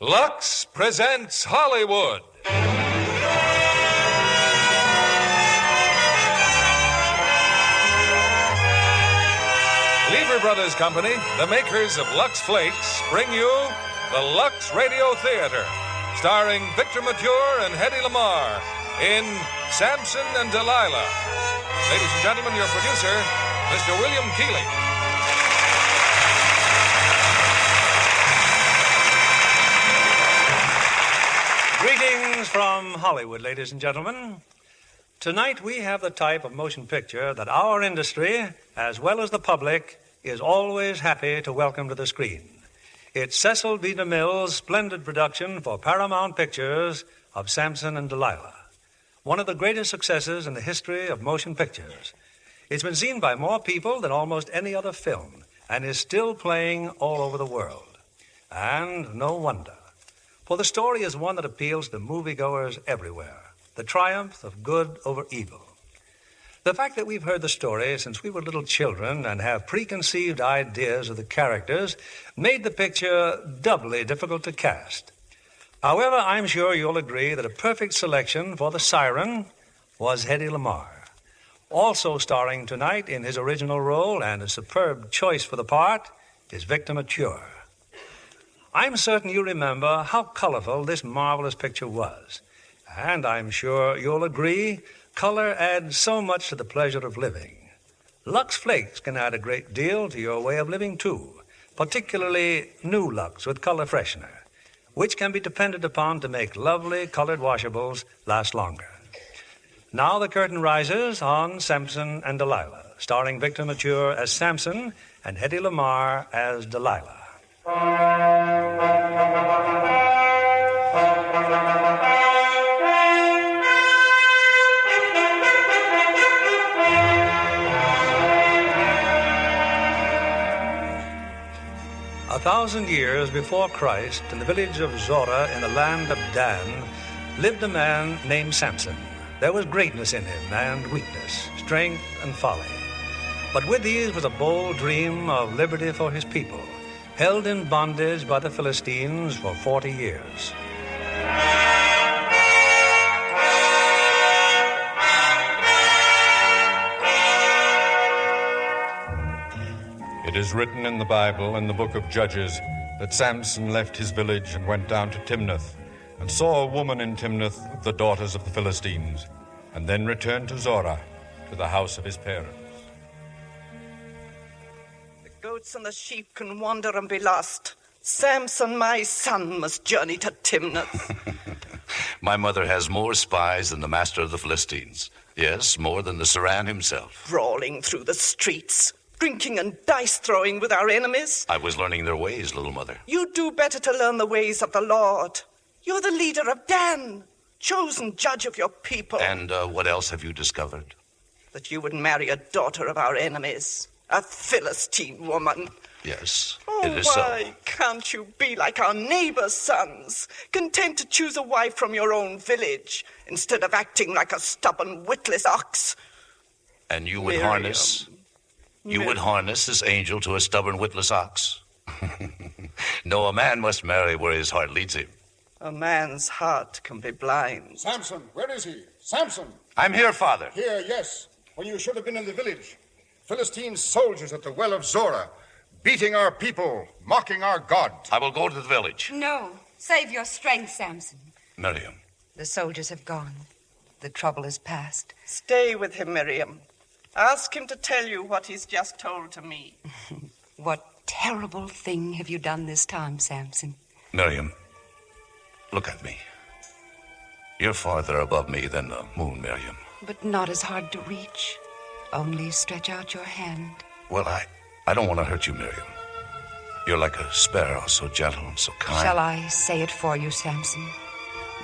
Lux presents Hollywood. Lever Brothers Company, the makers of Lux Flakes, bring you the Lux Radio Theater, starring Victor Mature and Hedy Lamarr in Samson and Delilah. Ladies and gentlemen, your producer, Mr. William Keighley. Greetings from Hollywood, ladies and gentlemen. Tonight we have the type of motion picture that our industry, as well as the public, is always happy to welcome to the screen. It's Cecil B. DeMille's splendid production for Paramount Pictures of Samson and Delilah, one of the greatest successes in the history of motion pictures. It's been seen by more people than almost any other film and is still playing all over the world. And no wonder. For the story is one that appeals to moviegoers everywhere, the triumph of good over evil. The fact that we've heard the story since we were little children and have preconceived ideas of the characters made the picture doubly difficult to cast. However, I'm sure you'll agree that a perfect selection for the Siren was Hedy Lamarr. Also starring tonight in his original role and a superb choice for the part is Victor Mature. I'm certain you remember how colorful this marvelous picture was. And I'm sure you'll agree, color adds so much to the pleasure of living. Lux Flakes can add a great deal to your way of living, too, particularly new Lux with color freshener, which can be depended upon to make lovely colored washables last longer. Now the curtain rises on Samson and Delilah, starring Victor Mature as Samson and Hedy Lamarr as Delilah. 1,000 years before Christ, in the village of Zorah in the land of Dan, lived a man named Samson. There was greatness in him and weakness, strength and folly. But with these was a bold dream of liberty for his people, held in bondage by the Philistines for 40 years. It is written in the Bible, in the book of Judges, that Samson left his village and went down to Timnath, and saw a woman in Timnath, the daughters of the Philistines, and then returned to Zorah, to the house of his parents. The goats and the sheep can wander and be lost. Samson, my son, must journey to Timnath. My mother has more spies than the master of the Philistines. Yes, more than the Saran himself. Brawling through the streets, drinking and dice-throwing with our enemies. I was learning their ways, little mother. You do better to learn the ways of the Lord. You're the leader of Dan, chosen judge of your people. And what else have you discovered? That you would marry a daughter of our enemies, a Philistine woman. Yes, Oh, it is why can't you be like our neighbors' sons, content to choose a wife from your own village, instead of acting like a stubborn, witless ox? And you would Miriam. harness... You would harness this angel to a stubborn, witless ox? No, a man must marry where his heart leads him. A man's heart can be blind. Samson, where is he? Samson! I'm here, Father. Here, yes, when you should have been in the village. Philistine soldiers at the well of Zorah, beating our people, mocking our God. I will go to the village. No. Save your strength, Samson. Miriam. The soldiers have gone. The trouble is past. Stay with him, Miriam. Ask him to tell you what he's just told to me. What terrible thing have you done this time, Samson? Miriam, look at me. You're farther above me than the moon, Miriam. But not as hard to reach. Only stretch out your hand. Well, I don't want to hurt you, Miriam. You're like a sparrow, so gentle and so kind. Shall I say it for you, Samson?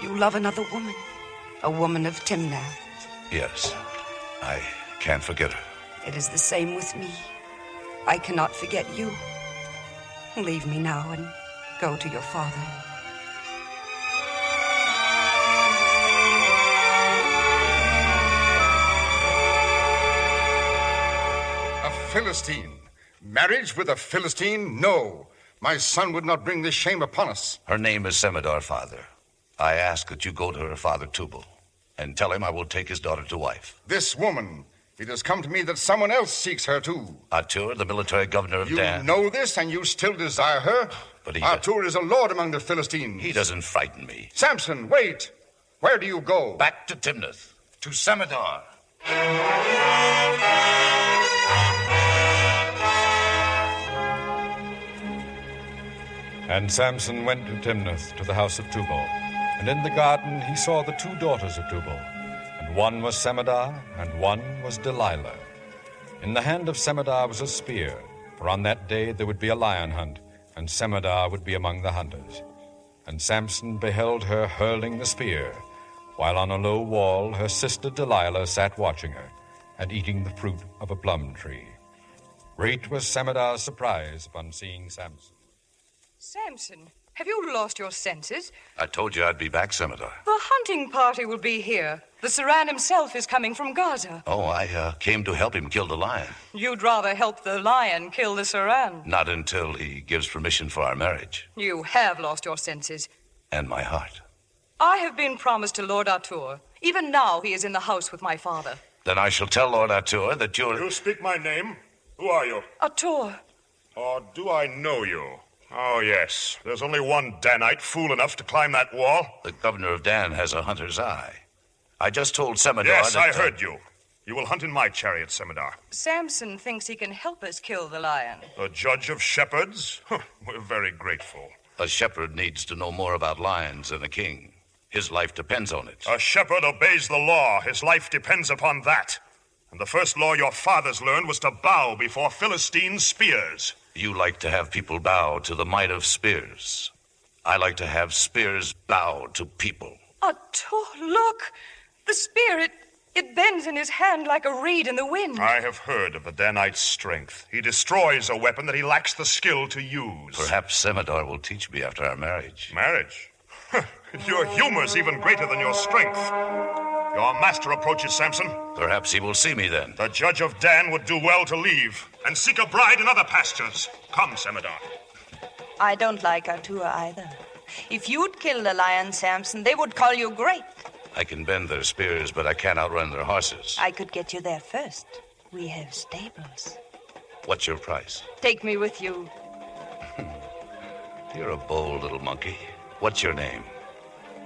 You love another woman. A woman of Timnath. Yes, I can't forget her. It is the same with me. I cannot forget you. Leave me now and go to your father. A Philistine. Marriage with a Philistine? No. My son would not bring this shame upon us. Her name is Semadar, Father. I ask that you go to her father, Tubal, and tell him I will take his daughter to wife. This woman, it has come to me that someone else seeks her too. Ahtur, the military governor of Dan. You know this, and you still desire her? But Ahtur is a lord among the Philistines. He doesn't frighten me. Samson, wait. Where do you go? Back to Timnath, to Semadar. And Samson went to Timnath, to the house of Tubal. And in the garden he saw the two daughters of Tubal. And one was Semadar, and one was Delilah. In the hand of Semadar was a spear, for on that day there would be a lion hunt, and Semadar would be among the hunters. And Samson beheld her hurling the spear, while on a low wall her sister Delilah sat watching her, and eating the fruit of a plum tree. Great was Semadar's surprise upon seeing Samson. Samson, have you lost your senses? I told you I'd be back, Semadar. The hunting party will be here. The Saran himself is coming from Gaza. Oh, I came to help him kill the lion. You'd rather help the lion kill the Saran. Not until he gives permission for our marriage. You have lost your senses. And my heart. I have been promised to Lord Ahtur. Even now he is in the house with my father. Then I shall tell Lord Ahtur that you're... You speak my name? Who are you? Ahtur. Or do I know you? Oh, yes. There's only one Danite fool enough to climb that wall. The governor of Dan has a hunter's eye. I just told Semadar Yes, that... I heard you. You will hunt in my chariot, Semadar. Samson thinks he can help us kill the lion. A judge of shepherds? We're very grateful. A shepherd needs to know more about lions than a king. His life depends on it. A shepherd obeys the law. His life depends upon that. And the first law your fathers learned was to bow before Philistine spears. You like to have people bow to the might of spears. I like to have spears bow to people. Ahtur, look! The spear, it bends in his hand like a reed in the wind. I have heard of the Danite's strength. He destroys a weapon that he lacks the skill to use. Perhaps Semadar will teach me after our marriage. Marriage? Your humor's even greater than your strength. Your master approaches, Samson. Perhaps he will see me then. The judge of Dan would do well to leave and seek a bride in other pastures. Come, Semadar. I don't like Ahtur either. If you'd kill the lion, Samson, they would call you great. I can bend their spears, but I can't outrun their horses. I could get you there first. We have stables. What's your price? Take me with you. You're a bold little monkey. What's your name?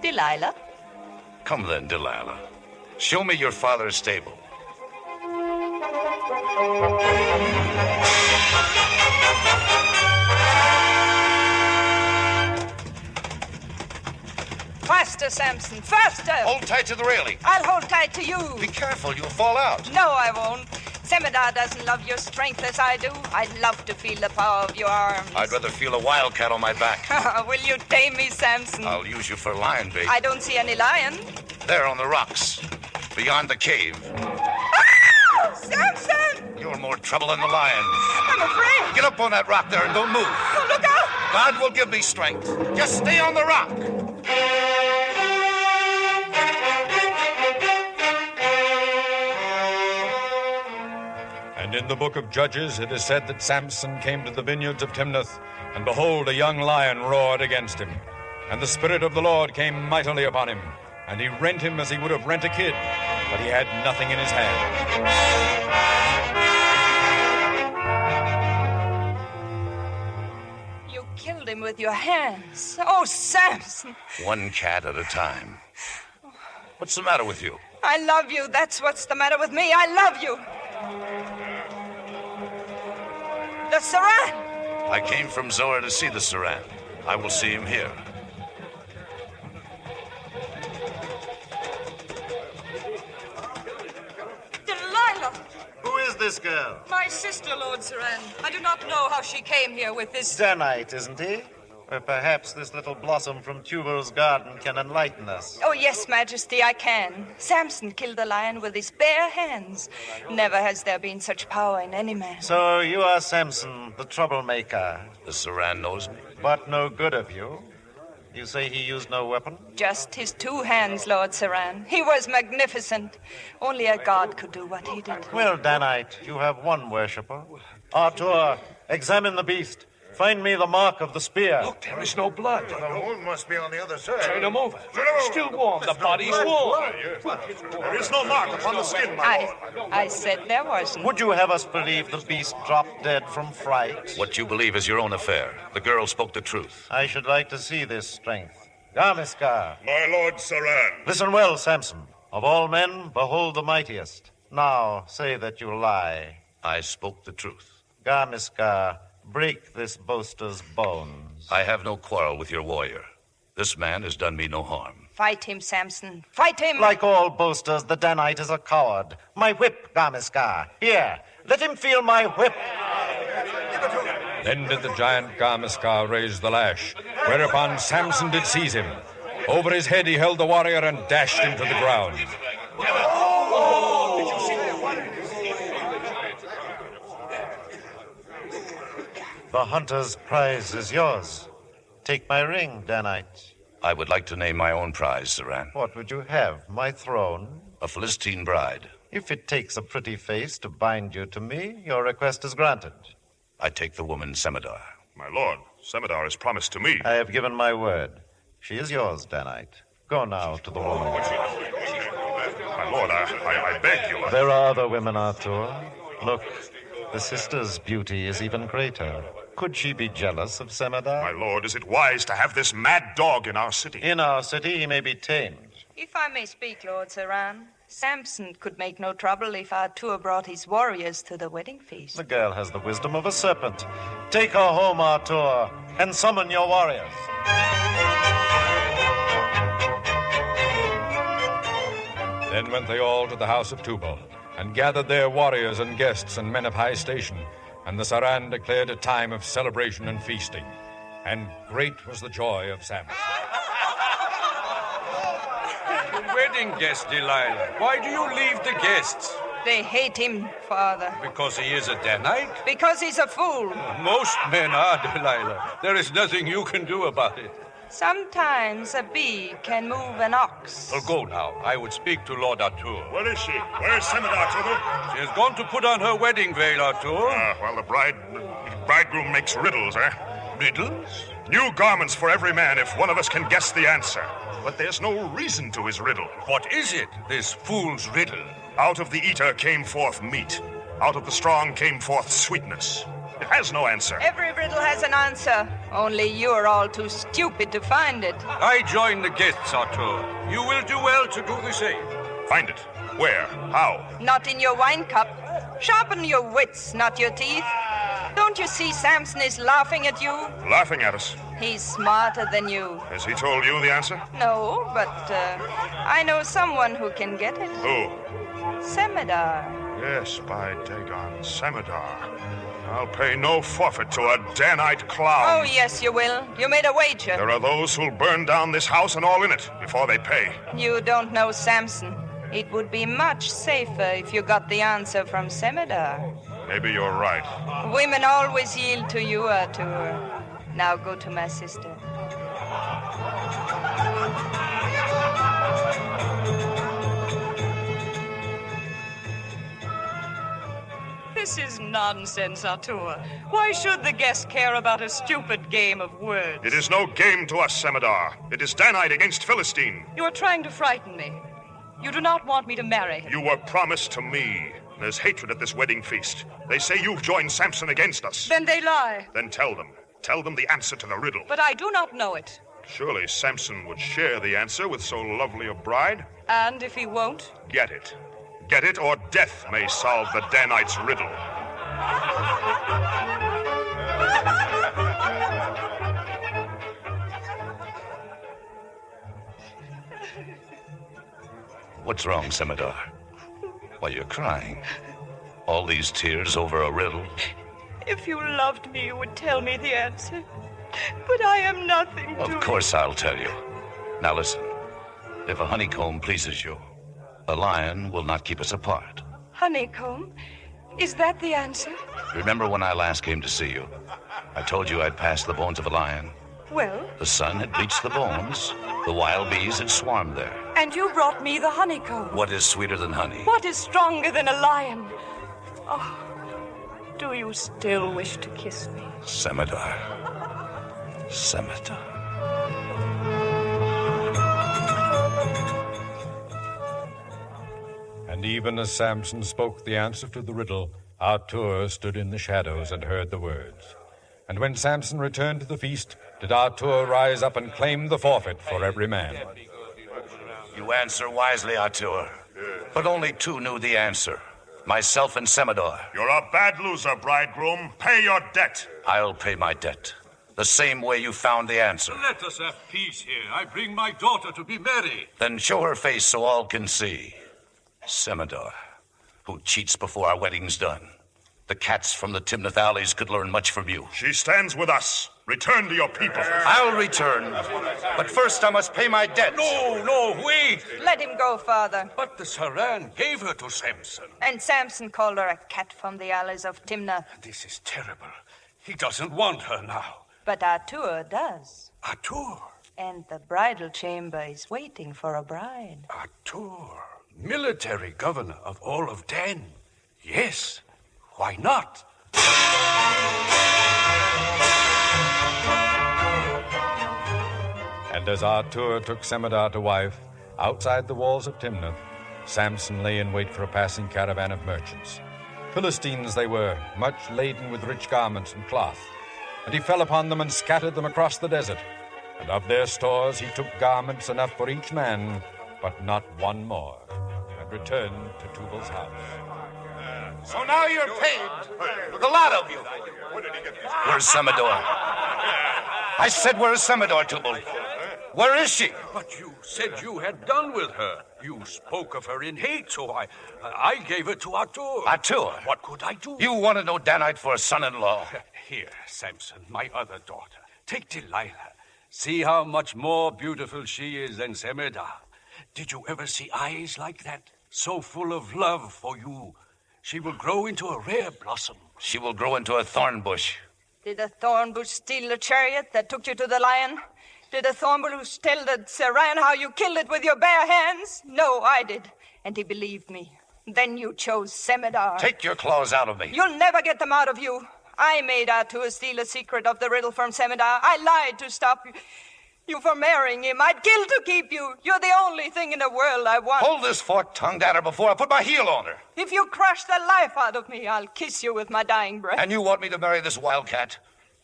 Delilah. Come then, Delilah. Show me your father's stable. Faster, Samson, faster! Hold tight to the railing. I'll hold tight to you. Be careful, you'll fall out. No, I won't. Semadar doesn't love your strength as I do. I'd love to feel the power of your arms. I'd rather feel a wildcat on my back. Will you tame me, Samson? I'll use you for lion bait. I don't see any lion. There on the rocks, beyond the cave. Ah! Samson! You're more trouble than the lion. I'm afraid. Get up on that rock there and don't move. Oh, look out! God will give me strength. Just stay on the rock. And in the book of Judges it is said that Samson came to the vineyards of Timnath, and behold, a young lion roared against him. And the Spirit of the Lord came mightily upon him, and he rent him as he would have rent a kid, but he had nothing in his hand. You killed him with your hands. Oh, Samson. One cat at a time. What's the matter with you? I love you. That's what's the matter with me. I love you. The Saran! I came from Zoar to see the Saran. I will see him here. Delilah! Who is this girl? My sister, Lord Saran. I do not know how she came here with this... Danite, isn't he? Or perhaps this little blossom from Tubal's garden can enlighten us. Oh, yes, Majesty, I can. Samson killed the lion with his bare hands. Never has there been such power in any man. So you are Samson, the troublemaker. The Saran knows me. But no good of you. You say he used no weapon? Just his two hands, Lord Saran. He was magnificent. Only a god could do what he did. Well, Danite, you have one worshipper. Ahtur, examine the beast. Find me the mark of the spear. Look, there is no blood. The wound must be on the other side. Turn him over. Still warm. The body's warm. There is no mark upon the skin, my lord. I said there wasn't. Would you have us believe the beast dropped dead from fright? What you believe is your own affair. The girl spoke the truth. I should like to see this strength. Garmiskar. My lord Saran. Listen well, Samson. Of all men, behold the mightiest. Now, say that you lie. I spoke the truth. Garmiskar, break this boaster's bones. I have no quarrel with your warrior. This man has done me no harm. Fight him, Samson. Fight him! Like all boasters, the Danite is a coward. My whip, Garmiskar. Here, let him feel my whip. Then did the giant Garmiskar raise the lash, whereupon Samson did seize him. Over his head he held the warrior and dashed him to the ground. The hunter's prize is yours. Take my ring, Danite. I would like to name my own prize, Saran. What would you have? My throne? A Philistine bride. If it takes a pretty face to bind you to me, your request is granted. I take the woman Semadar. My lord, Semadar is promised to me. I have given my word. She is yours, Danite. Go now to the woman. My lord, I beg you. There are other women, Ahtur. Look, the sister's beauty is even greater. Could she be jealous of Semadar? My lord, is it wise to have this mad dog in our city? In our city, he may be tamed. If I may speak, Lord Saran, Samson could make no trouble if Ahtur brought his warriors to the wedding feast. The girl has the wisdom of a serpent. Take her home, Ahtur, and summon your warriors. Then went they all to the house of Tubal, and gathered there warriors and guests and men of high station. And the Saran declared a time of celebration and feasting. And great was the joy of Samson. Wedding guest, Delilah. Why do you leave the guests? They hate him, Father. Because he is a Danite? Because he's a fool. Most men are, Delilah. There is nothing you can do about it. Sometimes a bee can move an ox. Well, go now. I would speak to Lord Ahtur. Where is she? Where is Semadar, Tubal? She has gone to put on her wedding veil, Ahtur. Well, the bridegroom makes riddles, eh? Riddles? New garments for every man if one of us can guess the answer. But there's no reason to his riddle. What is it, this fool's riddle? Out of the eater came forth meat. Out of the strong came forth sweetness. It has no answer. Every riddle has an answer. Only you're all too stupid to find it. I join the guests, Ahtur. You will do well to do the same. Find it. Where? How? Not in your wine cup. Sharpen your wits, not your teeth. Don't you see Samson is laughing at you? Laughing at us. He's smarter than you. Has he told you the answer? No, but I know someone who can get it. Who? Semadar. Yes, by Dagon, Semadar. I'll pay no forfeit to a Danite clown. Oh, yes, you will. You made a wager. There are those who'll burn down this house and all in it before they pay. You don't know Samson. It would be much safer if you got the answer from Semadar. Maybe you're right. Women always yield to you, Ahtur. Now go to my sister. This is nonsense, Ahtur. Why should the guest care about a stupid game of words? It is no game to us, Semadar. It is Danite against Philistine. You are trying to frighten me. You do not want me to marry him. You were promised to me. There's hatred at this wedding feast. They say you've joined Samson against us. Then they lie. Then tell them. Tell them the answer to the riddle. But I do not know it. Surely Samson would share the answer with so lovely a bride. And if he won't? Get it. Get it, or death may solve the Danite's riddle. What's wrong, Semadar? Why, you're crying. All these tears over a riddle. If you loved me, you would tell me the answer. But I am nothing to Of course I'll tell you. Now listen. If a honeycomb pleases you, a lion will not keep us apart. Honeycomb? Is that the answer? Remember when I last came to see you? I told you I'd passed the bones of a lion. Well? The sun had bleached the bones. The wild bees had swarmed there. And you brought me the honeycomb. What is sweeter than honey? What is stronger than a lion? Oh, Do you still wish to kiss me? Semadar. Semadar. And even as Samson spoke the answer to the riddle, Ahtur stood in the shadows and heard the words. And when Samson returned to the feast, did Ahtur rise up and claim the forfeit for every man. You answer wisely, Ahtur. But only two knew the answer. Myself and Semadar. You're a bad loser, bridegroom. Pay your debt. I'll pay my debt. The same way you found the answer. Let us have peace here. I bring my daughter to be married. Then show her face so all can see. Semadar, who cheats before our wedding's done. The cats from the Timnath alleys could learn much from you. She stands with us. Return to your people. I'll return. But first I must pay my debt. No, wait. Let him go, Father. But the Saran gave her to Samson. And Samson called her a cat from the alleys of Timnath. This is terrible. He doesn't want her now. But Ahtur does. Ahtur? And the bridal chamber is waiting for a bride. Ahtur, military governor of all of Dan. Yes, why not? And as Ahtur took Semadar to wife, outside the walls of Timnath, Samson lay in wait for a passing caravan of merchants. Philistines they were, much laden with rich garments and cloth. And he fell upon them and scattered them across the desert. And of their stores he took garments enough for each man, but not one more, and returned to Tubal's house. So now you're paid, the lot of you. Where's Semadar? I said, where's Semadar, Tubal? Where is she? But you said you had done with her. You spoke of her in hate, so I gave her to Ahtur. Ahtur? What could I do? You wanted no Danite for a son-in-law. Here, Samson, my other daughter. Take Delilah. See how much more beautiful she is than Semadar. Did you ever see eyes like that? So full of love for you. She will grow into a rare blossom. She will grow into a thorn bush. Did the thorn bush steal the chariot that took you to the lion? Did the thorn bush tell the Saran how you killed it with your bare hands? No, I did. And he believed me. Then you chose Semadar. Take your claws out of me. You'll never get them out of you. I made Ahtur steal a secret of the riddle from Semadar. I lied to stop you from marrying him. I'd kill to keep you. You're the only thing in the world I want. Hold this fork-tongued at her before I put my heel on her. If you crush the life out of me, I'll kiss you with my dying breath. And you want me to marry this wildcat?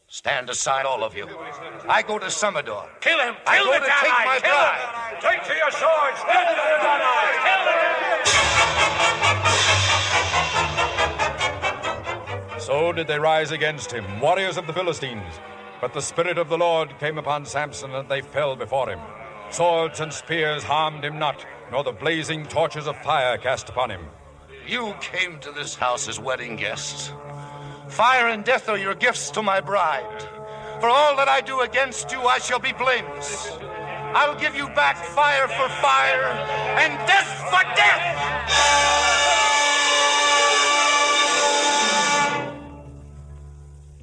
Stand aside, all of you. I go to Semadar. Kill him! I Kill go the to take my bride. Take to your swords! Kill him! So did they rise against him, warriors of the Philistines. But the Spirit of the Lord came upon Samson, and they fell before him. Swords and spears harmed him not, nor the blazing torches of fire cast upon him. You came to this house as wedding guests. Fire and death are your gifts to my bride. For all that I do against you, I shall be blameless. I'll give you back fire for fire and death for death!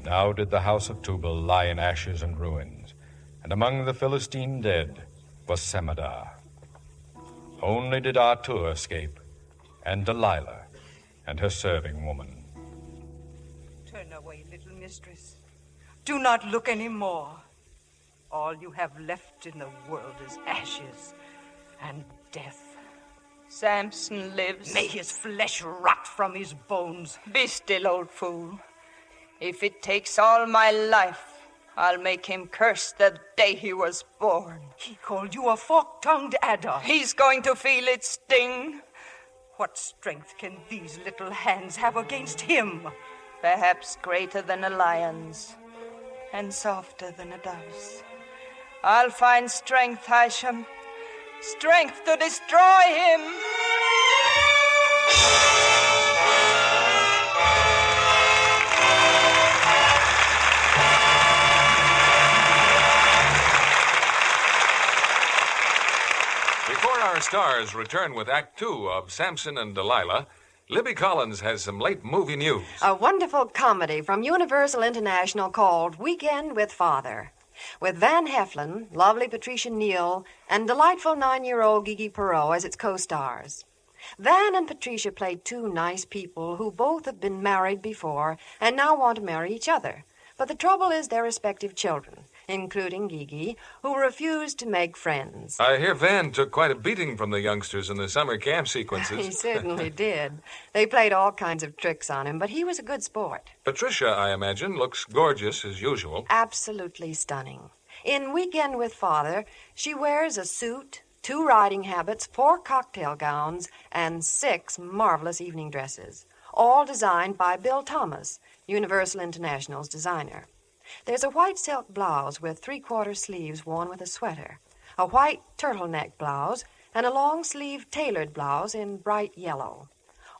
Now did the house of Tubal lie in ashes and ruins, and among the Philistine dead was Semadar. Only did Ahtur escape, and Delilah, and her serving woman. Turn away, little mistress. Do not look any more. All you have left in the world is ashes and death. Samson lives. May his flesh rot from his bones. Be still, old fool. If it takes all my life, I'll make him curse the day he was born. He called you a fork-tongued adder. He's going to feel its sting. What strength can these little hands have against him? Perhaps greater than a lion's, and softer than a dove's. I'll find strength, Hisham. Strength to destroy him. Before our stars return with Act 2 of Samson and Delilah, Libby Collins has some late movie news. A wonderful comedy from Universal International called Weekend with Father, with Van Heflin, lovely Patricia Neal, and delightful 9-year-old Gigi Perot as its co-stars. Van and Patricia played two nice people who both have been married before and now want to marry each other. But the trouble is their respective children, including Gigi, who refused to make friends. I hear Van took quite a beating from the youngsters in the summer camp sequences. He certainly did. They played all kinds of tricks on him, but he was a good sport. Patricia, I imagine, looks gorgeous as usual. Absolutely stunning. In Weekend with Father, she wears a suit, 2 riding habits, 4 cocktail gowns, and 6 marvelous evening dresses, all designed by Bill Thomas, Universal International's designer. There's a white silk blouse with 3/4 sleeves worn with a sweater, a white turtleneck blouse, and a long-sleeved tailored blouse in bright yellow.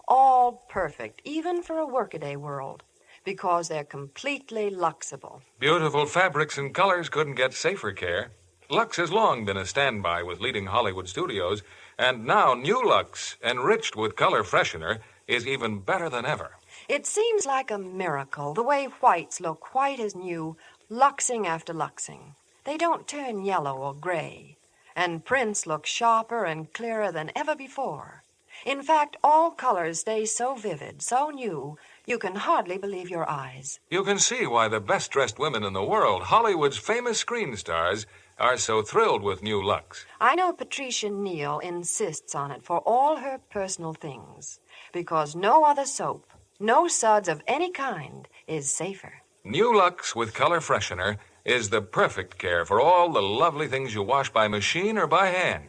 All perfect, even for a workaday world, because they're completely luxable. Beautiful fabrics and colors couldn't get safer care. Lux has long been a standby with leading Hollywood studios, and now new Lux, enriched with color freshener, is even better than ever. It seems like a miracle, the way whites look white as new, luxing after luxing. They don't turn yellow or gray, and prints look sharper and clearer than ever before. In fact, all colors stay so vivid, so new, you can hardly believe your eyes. You can see why the best-dressed women in the world, Hollywood's famous screen stars, are so thrilled with new Lux. I know Patricia Neal insists on it for all her personal things, because no other soap, no suds of any kind, is safer. New Lux with color freshener is the perfect care for all the lovely things you wash by machine or by hand.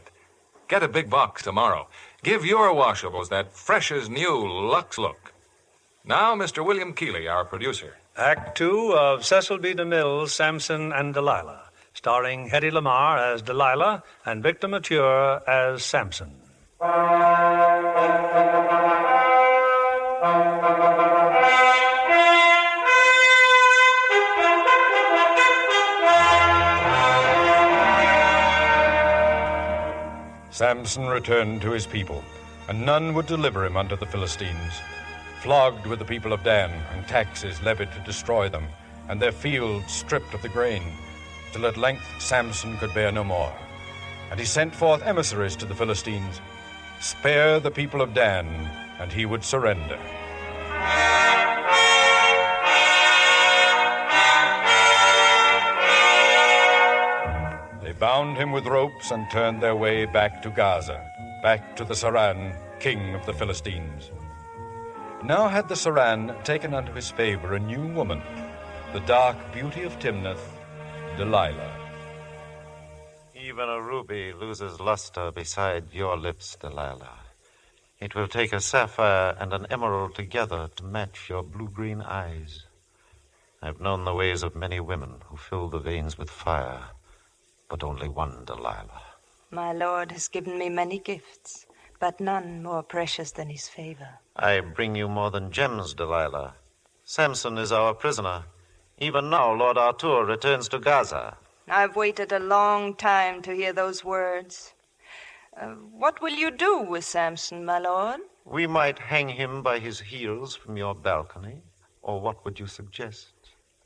Get a big box tomorrow. Give your washables that fresh as new Lux look. Now, Mr. William Keeley, our producer. Act 2 of Cecil B. DeMille's Samson and Delilah, starring Hedy Lamarr as Delilah and Victor Mature as Samson. Samson returned to his people, and none would deliver him unto the Philistines. Flogged with the people of Dan, and taxes levied to destroy them, and their fields stripped of the grain, till at length Samson could bear no more. And he sent forth emissaries to the Philistines, spare the people of Dan, and he would surrender. They bound him with ropes and turned their way back to Gaza, back to the Saran, king of the Philistines. Now had the Saran taken unto his favor a new woman, the dark beauty of Timnath, Delilah. Even a ruby loses luster beside your lips, Delilah. It will take a sapphire and an emerald together to match your blue-green eyes. I've known the ways of many women who fill the veins with fire, but only one Delilah. My lord has given me many gifts, but none more precious than his favor. I bring you more than gems, Delilah. Samson is our prisoner. Even now, Lord Ahtur returns to Gaza. I've waited a long time to hear those words. What will you do with Samson, my lord? We might hang him by his heels from your balcony, or what would you suggest?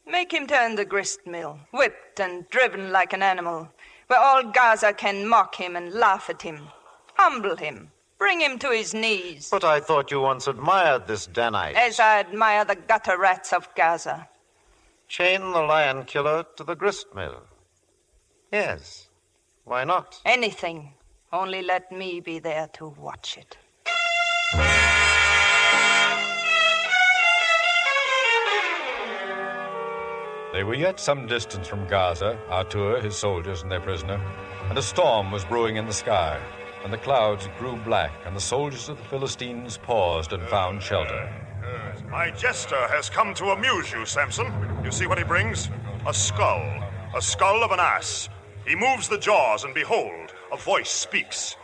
Make him turn the grist mill, whipped and driven like an animal, where all Gaza can mock him and laugh at him. Humble him. Bring him to his knees. But I thought you once admired this Danite. As I admire the gutter rats of Gaza. Chain the lion killer to the grist mill. Yes. Why not? Anything. Only let me be there to watch it. They were yet some distance from Gaza, Ahtur, his soldiers, and their prisoner, and a storm was brewing in the sky, and the clouds grew black, and the soldiers of the Philistines paused and found shelter. My jester has come to amuse you, Samson. You see what he brings? A skull of an ass. He moves the jaws, and behold, a voice speaks.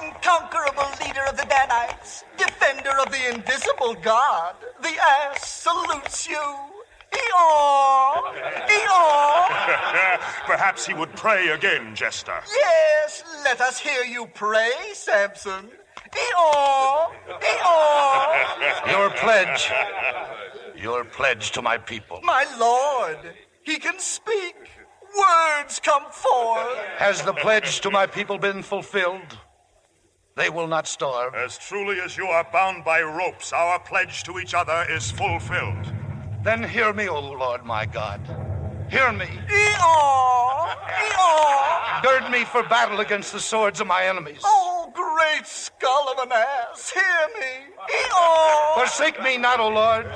Unconquerable leader of the Danites, defender of the invisible God, the ass salutes you. Eeyore! Eeyore! Perhaps he would pray again, jester. Yes, let us hear you pray, Samson. Eeyore! Eeyore! Your pledge to my people. My lord, he can speak. Words come forth. Has the pledge to my people been fulfilled? They will not starve. As truly as you are bound by ropes, our pledge to each other is fulfilled. Then hear me, O Lord my God. Hear me. Eeyore! Eeyore! Gird me for battle against the swords of my enemies. Oh, great skull of an ass, hear me. Eeyore! Forsake me not, O Lord,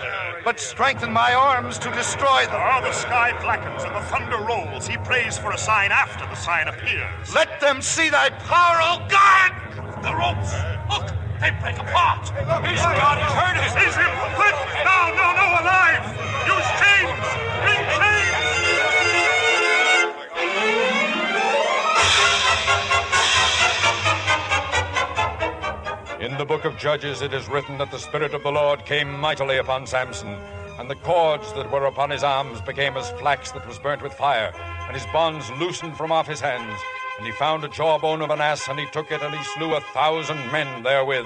but strengthen my arms to destroy them. Oh, the sky blackens and the thunder rolls. He prays for a sign after the sign appears. Let them see thy power, O God! The ropes! Look! They break apart! He's got it! Turn it! Seize him! Quick! No, alive! Use chains! Bring chains! In the book of Judges it is written that the Spirit of the Lord came mightily upon Samson, and the cords that were upon his arms became as flax that was burnt with fire, and his bonds loosened from off his hands. And he found a jawbone of an ass, and he took it, and he slew 1,000 men therewith.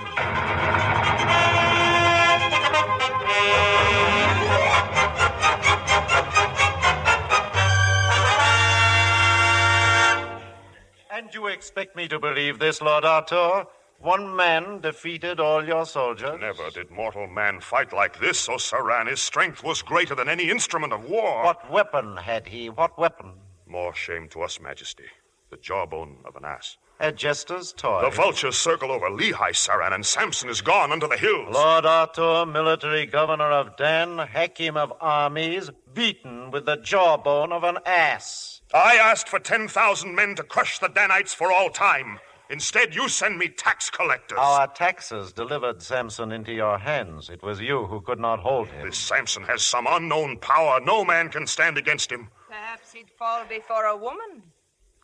And you expect me to believe this, Lord Ahtur? One man defeated all your soldiers? Never did mortal man fight like this, O Saran. His strength was greater than any instrument of war. What weapon had he? What weapon? More shame to us, Majesty. The jawbone of an ass. A jester's toy. The vultures circle over Lehi, Saran, and Samson is gone under the hills. Lord Ahtur, military governor of Dan, Hakim of armies, beaten with the jawbone of an ass. I asked for 10,000 men to crush the Danites for all time. Instead, you send me tax collectors. Our taxes delivered Samson into your hands. It was you who could not hold him. This Samson has some unknown power. No man can stand against him. Perhaps he'd fall before a woman.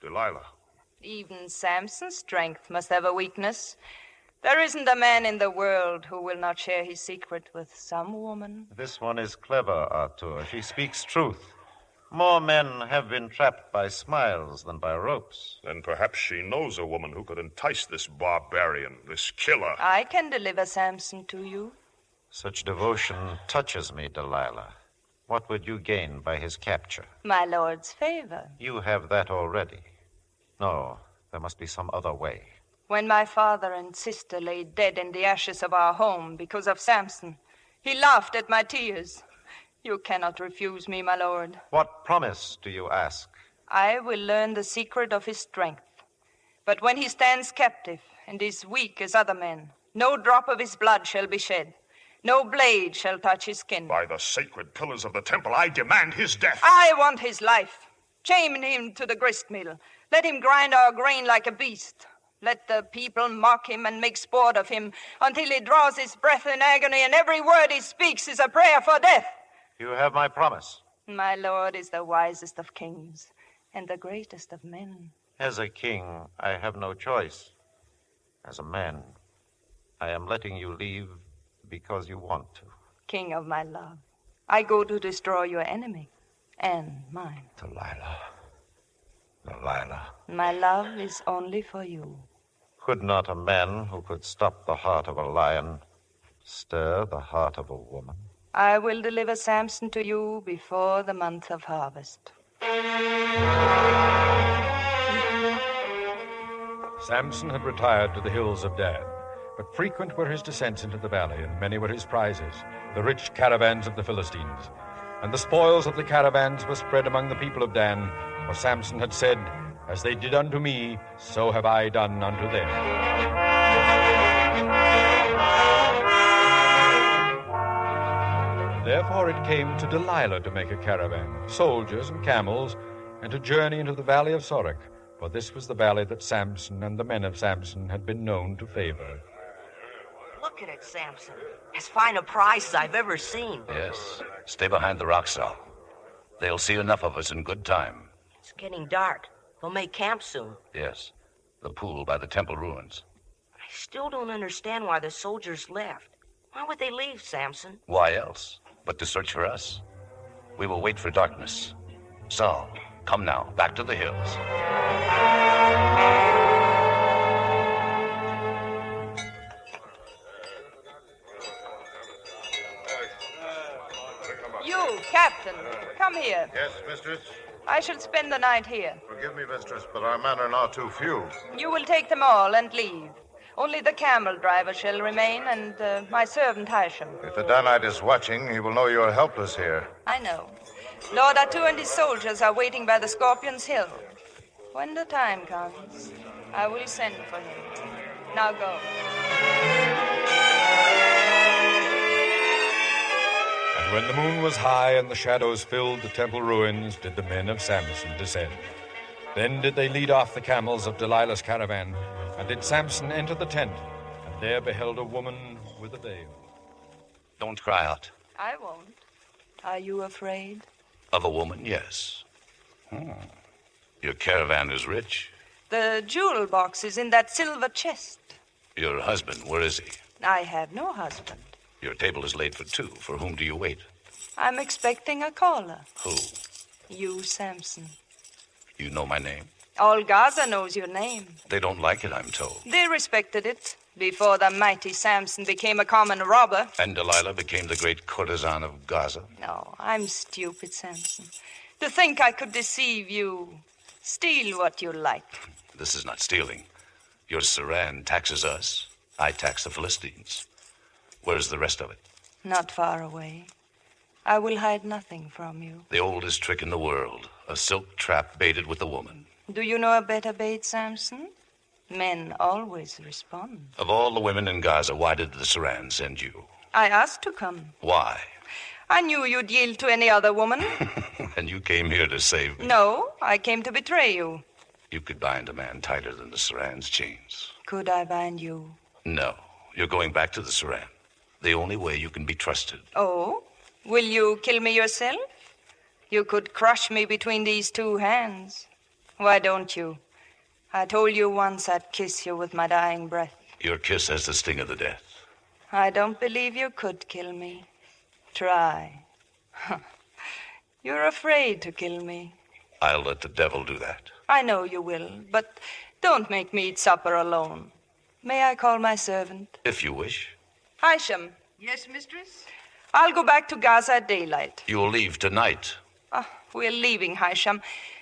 Delilah. Even Samson's strength must have a weakness. There isn't a man in the world who will not share his secret with some woman. This one is clever, Ahtur. She speaks truth. More men have been trapped by smiles than by ropes. Then perhaps she knows a woman who could entice this barbarian, this killer. I can deliver Samson to you. Such devotion touches me, Delilah. What would you gain by his capture? My lord's favor. You have that already. No, there must be some other way. When my father and sister lay dead in the ashes of our home because of Samson, he laughed at my tears. You cannot refuse me, my lord. What promise do you ask? I will learn the secret of his strength. But when he stands captive and is weak as other men, no drop of his blood shall be shed. No blade shall touch his skin. By the sacred pillars of the temple, I demand his death. I want his life. Chain him to the grist mill. Let him grind our grain like a beast. Let the people mock him and make sport of him until he draws his breath in agony and every word he speaks is a prayer for death. You have my promise. My lord is the wisest of kings and the greatest of men. As a king, I have no choice. As a man, I am letting you leave because you want to. King of my love, I go to destroy your enemy and mine. Delilah. Delilah. My love is only for you. Could not a man who could stop the heart of a lion stir the heart of a woman? I will deliver Samson to you before the month of harvest. Samson had retired to the hills of Dan, but frequent were his descents into the valley, and many were his prizes, the rich caravans of the Philistines. And the spoils of the caravans were spread among the people of Dan, for Samson had said, "As they did unto me, so have I done unto them." Therefore it came to Delilah to make a caravan, soldiers and camels, and to journey into the valley of Sorek, for this was the valley that Samson and the men of Samson had been known to favor. Look at it, Samson. As fine a prize as I've ever seen. Yes. Stay behind the rock cell. They'll see enough of us in good time. It's getting dark. They'll make camp soon. Yes. The pool by the temple ruins. I still don't understand why the soldiers left. Why would they leave, Samson? Why else but to search for us? We will wait for darkness. So, come now, back to the hills. You, Captain, come here. Yes, mistress? I shall spend the night here. Forgive me, mistress, but our men are now too few. You will take them all and leave. Only the camel driver shall remain, and my servant Hisham. If the Danite is watching, he will know you are helpless here. I know. Lord Ahtur and his soldiers are waiting by the Scorpion's Hill. When the time comes, I will send for him. Now go. And when the moon was high and the shadows filled the temple ruins, did the men of Samson descend. Then did they lead off the camels of Delilah's caravan, and did Samson enter the tent, and there beheld a woman with a veil. Don't cry out. I won't. Are you afraid? Of a woman, yes. Your caravan is rich. The jewel box is in that silver chest. Your husband, where is he? I have no husband. Your table is laid for two. For whom do you wait? I'm expecting a caller. Who? You, Samson. You know my name? All Gaza knows your name. They don't like it, I'm told. They respected it before the mighty Samson became a common robber. And Delilah became the great courtesan of Gaza. No, I'm stupid, Samson. To think I could deceive you, steal what you like. This is not stealing. Your Saran taxes us. I tax the Philistines. Where's the rest of it? Not far away. I will hide nothing from you. The oldest trick in the world. A silk trap baited with a woman. Do you know a better bait, Samson? Men always respond. Of all the women in Gaza, why did the Saran send you? I asked to come. Why? I knew you'd yield to any other woman. And you came here to save me. No, I came to betray you. You could bind a man tighter than the Saran's chains. Could I bind you? No, you're going back to the Saran. The only way you can be trusted. Oh? Will you kill me yourself? You could crush me between these two hands. Why don't you? I told you once I'd kiss you with my dying breath. Your kiss has the sting of the death. I don't believe you could kill me. Try. You're afraid to kill me. I'll let the devil do that. I know you will, but don't make me eat supper alone. May I call my servant? If you wish. Hisham. Yes, mistress? I'll go back to Gaza at daylight. You'll leave tonight. We're leaving, Hisham.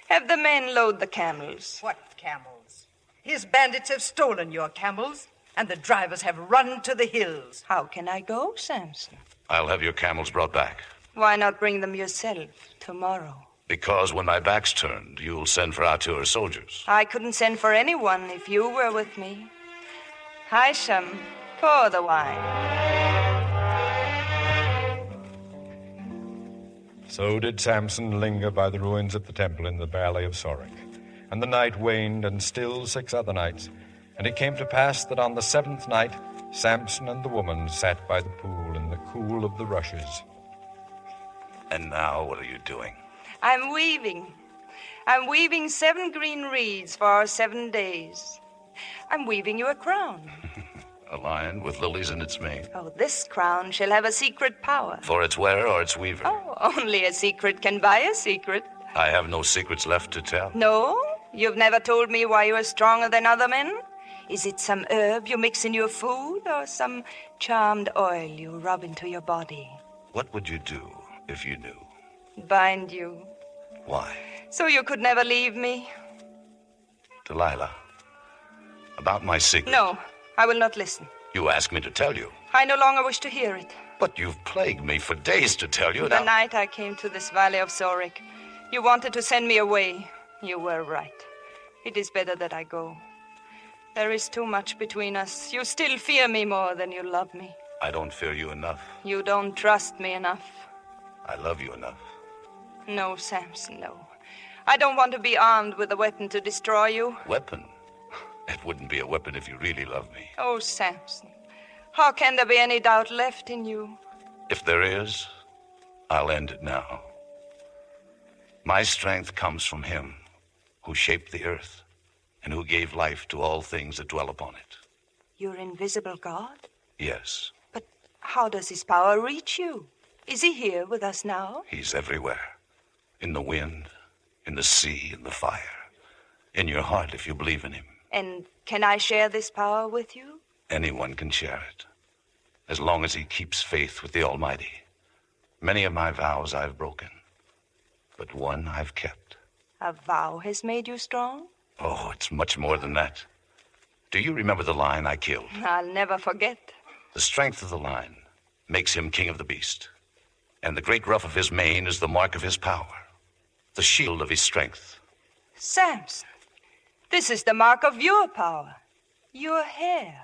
Have the men load the camels. What camels? His bandits have stolen your camels, and the drivers have run to the hills. How can I go, Samson? I'll have your camels brought back. Why not bring them yourself tomorrow? Because when my back's turned, you'll send for Ahtur's soldiers. I couldn't send for anyone if you were with me. Hisham, pour the wine. So did Samson linger by the ruins of the temple in the valley of Sorek. And the night waned, and still 6 other nights. And it came to pass that on the 7th night, Samson and the woman sat by the pool in the cool of the rushes. And now, what are you doing? I'm weaving. I'm weaving 7 green reeds for our 7 days. I'm weaving you a crown. A lion with lilies in its mane. Oh, this crown shall have a secret power. For its wearer or its weaver? Oh, only a secret can buy a secret. I have no secrets left to tell. No? You've never told me why you are stronger than other men? Is it some herb you mix in your food or some charmed oil you rub into your body? What would you do if you knew? Bind you. Why? So you could never leave me? Delilah, about my secret. No, I will not listen. You asked me to tell you. I no longer wish to hear it. But you've plagued me for days to tell you. The night I came to this valley of Sorek, you wanted to send me away. You were right. It is better that I go. There is too much between us. You still fear me more than you love me. I don't fear you enough. You don't trust me enough. I love you enough. No, Samson, no. I don't want to be armed with a weapon to destroy you. Weapon? It wouldn't be a weapon if you really love me. Oh, Samson, how can there be any doubt left in you? If there is, I'll end it now. My strength comes from him who shaped the earth and who gave life to all things that dwell upon it. Your invisible God? Yes. But how does his power reach you? Is he here with us now? He's everywhere. In the wind, in the sea, in the fire. In your heart if you believe in him. And can I share this power with you? Anyone can share it, as long as he keeps faith with the Almighty. Many of my vows I've broken, but one I've kept. A vow has made you strong? Oh, it's much more than that. Do you remember the lion I killed? I'll never forget. The strength of the lion makes him king of the beast, and the great ruff of his mane is the mark of his power, the shield of his strength. Samson, this is the mark of your power, your hair.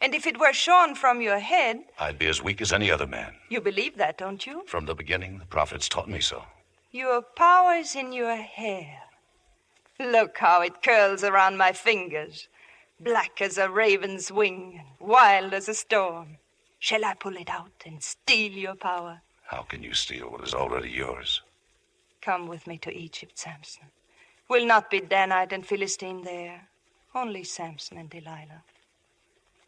And if it were shorn from your head... I'd be as weak as any other man. You believe that, don't you? From the beginning, the prophets taught me so. Your power is in your hair. Look how it curls around my fingers. Black as a raven's wing, and wild as a storm. Shall I pull it out and steal your power? How can you steal what is already yours? Come with me to Egypt, Samson. Will not be Danite and Philistine there. Only Samson and Delilah.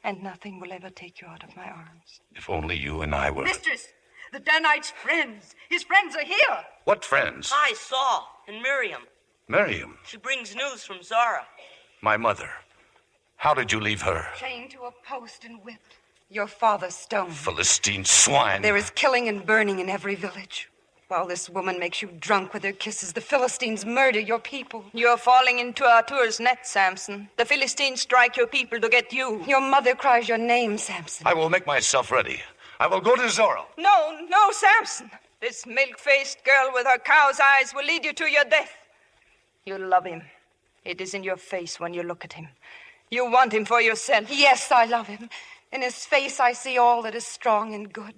And nothing will ever take you out of my arms. If only you and I were... Mistress, the Danite's friends. His friends are here. What friends? Hi, Saul and Miriam. Miriam, She brings news from Zara. my mother. How did you leave her? Chained to a post and whipped. Your father stoned. Philistine swine. There is killing and burning in every village. While this woman makes you drunk with her kisses, the Philistines murder your people. You're falling into Ahtur's net, Samson. The Philistines strike your people to get you. Your mother cries your name, Samson. I will make myself ready. I will go to Zora. No, Samson. This milk-faced girl with her cow's eyes will lead you to your death. You love him. It is in your face when you look at him. You want him for yourself. Yes, I love him. In his face I see all that is strong and good.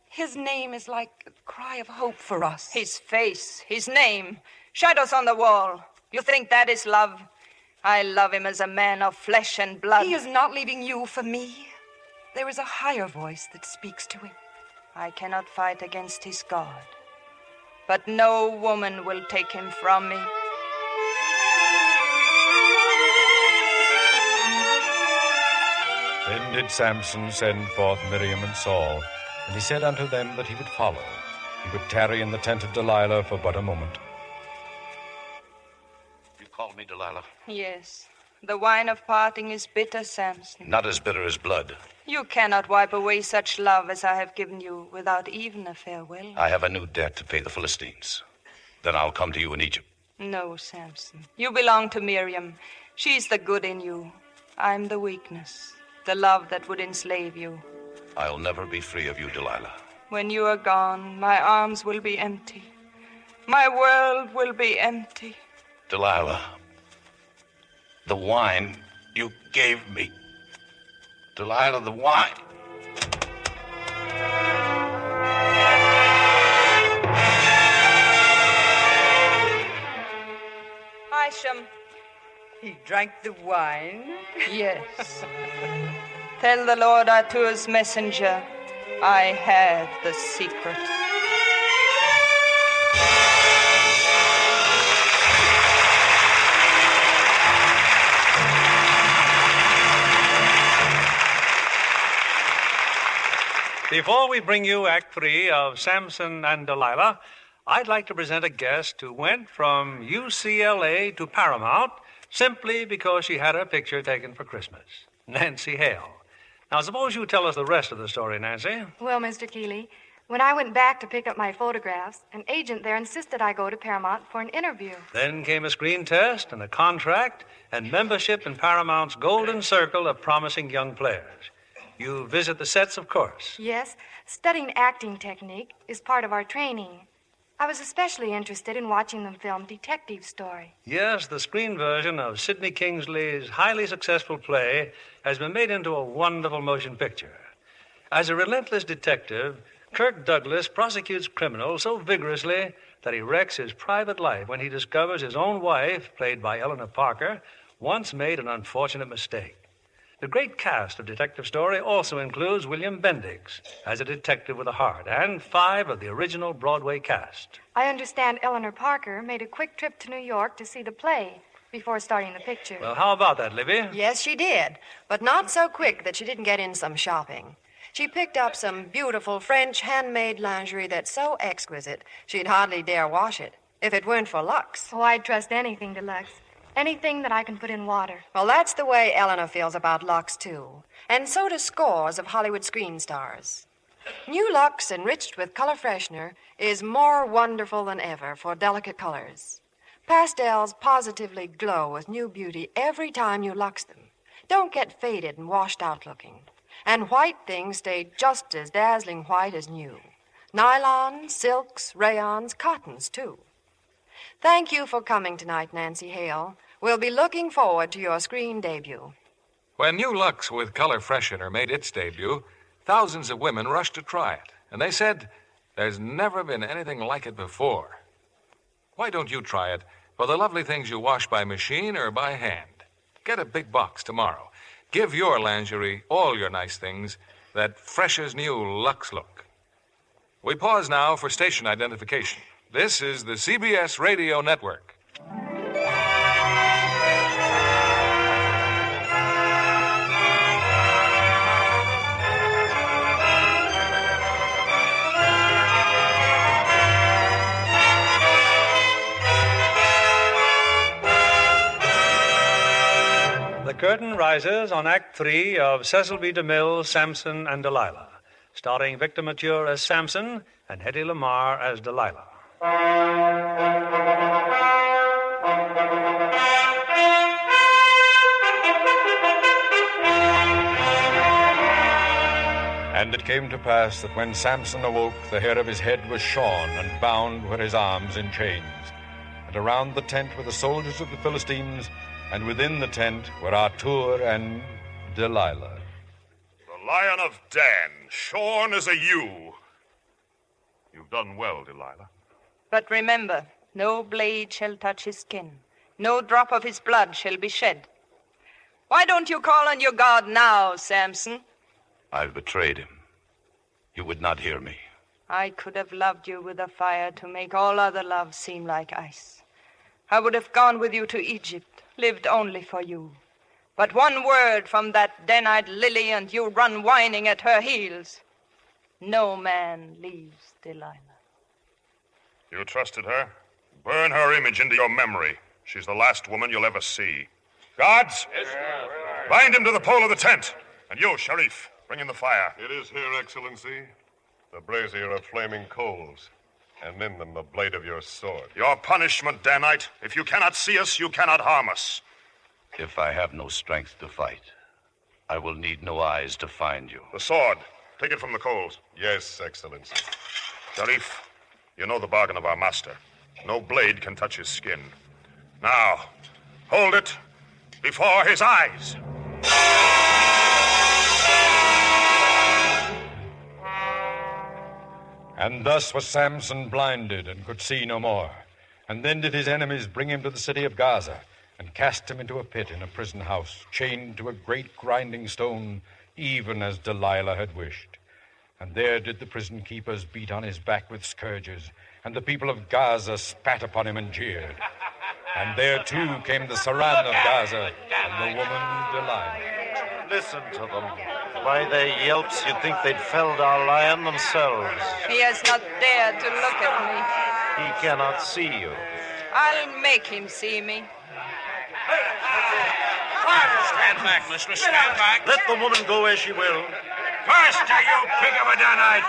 His name is like a cry of hope for us. His face, his name, shadows on the wall. You think that is love? I love him as a man of flesh and blood. He is not leaving you for me. There is a higher voice that speaks to him. I cannot fight against his God, but no woman will take him from me. Then did Samson send forth Miriam and Saul, and he said unto them that he would follow. He would tarry in the tent of Delilah for but a moment. You called me Delilah. Yes, the wine of parting is bitter, Samson. Not as bitter as blood. You cannot wipe away such love as I have given you without even a farewell. I have a new debt to pay the Philistines. Then I'll come to you in Egypt. No, Samson. You belong to Miriam. She's the good in you. I'm the weakness, the love that would enslave you. I'll never be free of you, Delilah. When you are gone, my arms will be empty. My world will be empty. Delilah, the wine you gave me. Delilah, the wine. Isham. He drank the wine? Yes. Tell the Lord Ahtur's messenger, I have the secret. Before we bring you Act 3 of Samson and Delilah, I'd like to present a guest who went from UCLA to Paramount simply because she had her picture taken for Christmas. Nancy Hale. Now, suppose you tell us the rest of the story, Nancy. Well, Mr. Keeley, when I went back to pick up my photographs, an agent there insisted I go to Paramount for an interview. Then came a screen test and a contract and membership in Paramount's golden circle of promising young players. You visit the sets, of course. Yes, studying acting technique is part of our training. I was especially interested in watching them film Detective Story. Yes, the screen version of Sidney Kingsley's highly successful play has been made into a wonderful motion picture. As a relentless detective, Kirk Douglas prosecutes criminals so vigorously that he wrecks his private life when he discovers his own wife, played by Eleanor Parker, once made an unfortunate mistake. The great cast of Detective Story also includes William Bendix as a detective with a heart, and 5 of the original Broadway cast. I understand Eleanor Parker made a quick trip to New York to see the play before starting the picture. Well, how about that, Libby? Yes, she did, but not so quick that she didn't get in some shopping. She picked up some beautiful French handmade lingerie that's so exquisite she'd hardly dare wash it if it weren't for Lux. Oh, I'd trust anything to Lux. Anything that I can put in water. Well, that's the way Eleanor feels about Lux, too. And so do scores of Hollywood screen stars. New Lux, enriched with color freshener, is more wonderful than ever for delicate colors. Pastels positively glow with new beauty every time you Lux them. don't get faded and washed out looking. And white things stay just as dazzling white as new. Nylons, silks, rayons, cottons, too. Thank you for coming tonight, Nancy Hale. We'll be looking forward to your screen debut. When New Lux with Color Freshener made its debut, thousands of women rushed to try it. And they said, there's never been anything like it before. Why don't you try it for the lovely things you wash by machine or by hand? Get a big box tomorrow. Give your lingerie, all your nice things, that fresh as new Lux look. We pause now for station identification. This is the CBS Radio Network. The curtain rises on Act 3 of Cecil B. DeMille, Samson and Delilah, starring Victor Mature as Samson and Hedy Lamarr as Delilah. And it came to pass that when Samson awoke, the hair of his head was shorn, and bound were his arms in chains. And around the tent were the soldiers of the Philistines, and within the tent were Ahtur and Delilah. The Lion of Dan, shorn as a ewe. You've done well, Delilah. But remember, no blade shall touch his skin. No drop of his blood shall be shed. Why don't you call on your God now, Samson? I've betrayed him. You would not hear me. I could have loved you with a fire to make all other love seem like ice. I would have gone with you to Egypt, lived only for you. But one word from that den-eyed lily and you run whining at her heels. No man leaves Delilah. You trusted her? Burn her image into your memory. She's the last woman you'll ever see. Guards! Yes, bind him to the pole of the tent. And you, Sharif, bring in the fire. It is here, Excellency. The brazier of flaming coals, and in them the blade of your sword. Your punishment, Danite. If you cannot see us, you cannot harm us. If I have no strength to fight, I will need no eyes to find you. The sword. Take it from the coals. Yes, Excellency. Sharif, you know the bargain of our master. No blade can touch his skin. Now, hold it before his eyes. And thus was Samson blinded and could see no more. And then did his enemies bring him to the city of Gaza and cast him into a pit in a prison house, chained to a great grinding stone, even as Delilah had wished. And there did the prison keepers beat on his back with scourges, and the people of Gaza spat upon him and jeered. And there, too, came the Saran of Gaza and the woman Delilah. Listen to them. By their yelps, you'd think they'd felled our lion themselves. He has not dared to look at me. He cannot see you. I'll make him see me. Stand back, mistress. Stand back. Let the woman go as she will. Faster, you pig of a Danite.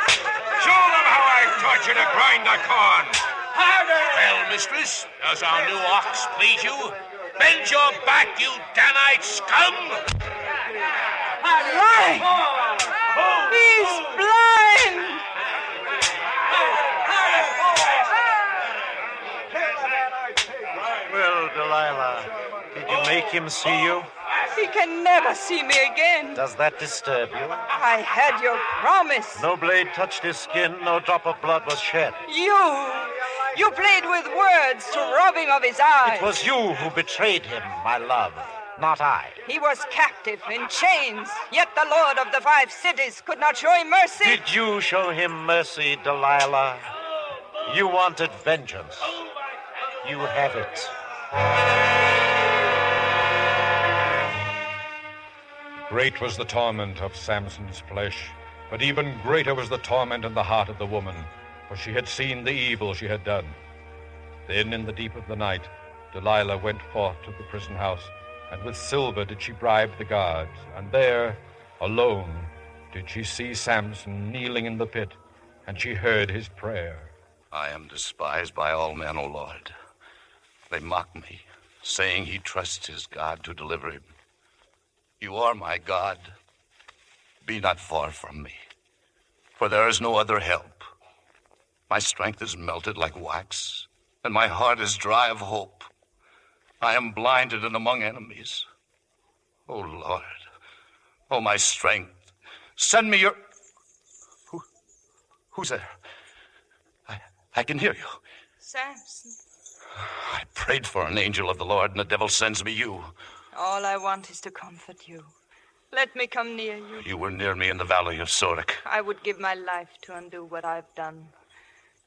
Show them how I taught you to grind the corn. Harder! Well, mistress, does our new ox please you? Bend your back, you Danite scum! Blind! He's blind! Well, Delilah, did you make him see you? He can never see me again. Does that disturb you? I had your promise. No blade touched his skin, no drop of blood was shed. You played with words to rob him of his eyes. It was you who betrayed him, my love, not I. He was captive in chains, yet the Lord of the 5 cities could not show him mercy. Did you show him mercy, Delilah? You wanted vengeance. You have it. Great was the torment of Samson's flesh, but even greater was the torment in the heart of the woman, for she had seen the evil she had done. Then in the deep of the night, Delilah went forth to the prison house, and with silver did she bribe the guards, and there, alone, did she see Samson kneeling in the pit, and she heard his prayer. I am despised by all men, O Lord. They mock me, saying he trusts his God to deliver him. You are my God. Be not far from me, for there is no other help. My strength is melted like wax, and my heart is dry of hope. I am blinded and among enemies. Oh, Lord, oh, my strength, send me your... Who's there? I can hear you. Samson. I prayed for an angel of the Lord, and the devil sends me you. All I want is to comfort you. Let me come near you. You were near me in the valley of Sorek. I would give my life to undo what I've done.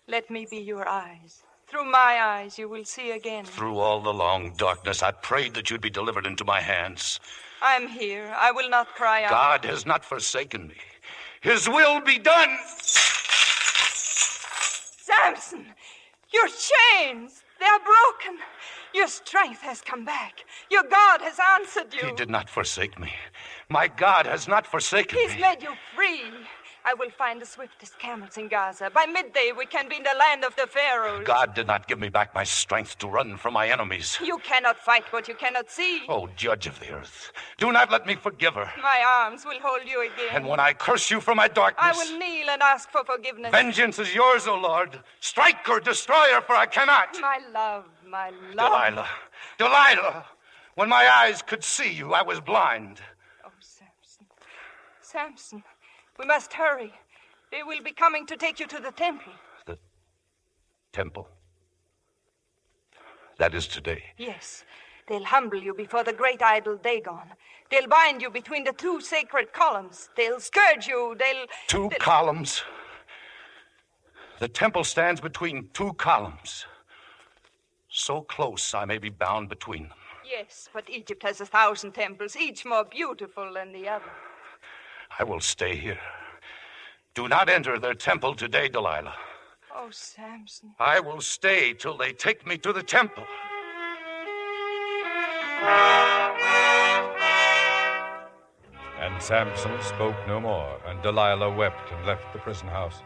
Let me be your eyes. Through my eyes you will see again. Through all the long darkness, I prayed that you'd be delivered into my hands. I'm here. I will not cry out. God has not forsaken me. His will be done. Samson, your chains, they are broken. Your strength has come back. Your God has answered you. He did not forsake me. My God has not forsaken me. He's made you free. I will find the swiftest camels in Gaza. By midday, we can be in the land of the pharaohs. God did not give me back my strength to run from my enemies. You cannot fight what you cannot see. Oh, judge of the earth, do not let me forgive her. My arms will hold you again. And when I curse you for my darkness, I will kneel and ask for forgiveness. Vengeance is yours, O Lord. Strike or destroy her, for I cannot. My love, my love. Delilah, when my eyes could see you, I was blind. Oh, Samson. Samson. We must hurry. They will be coming to take you to the temple. The temple? That is today. Yes. They'll humble you before the great idol Dagon. They'll bind you between the two sacred columns. They'll scourge you. Two columns? The temple stands between two columns. So close I may be bound between them. Yes, but Egypt has 1,000 temples, each more beautiful than the other. I will stay here. Do not enter their temple today, Delilah. Oh, Samson. I will stay till they take me to the temple. And Samson spoke no more, and Delilah wept and left the prison house.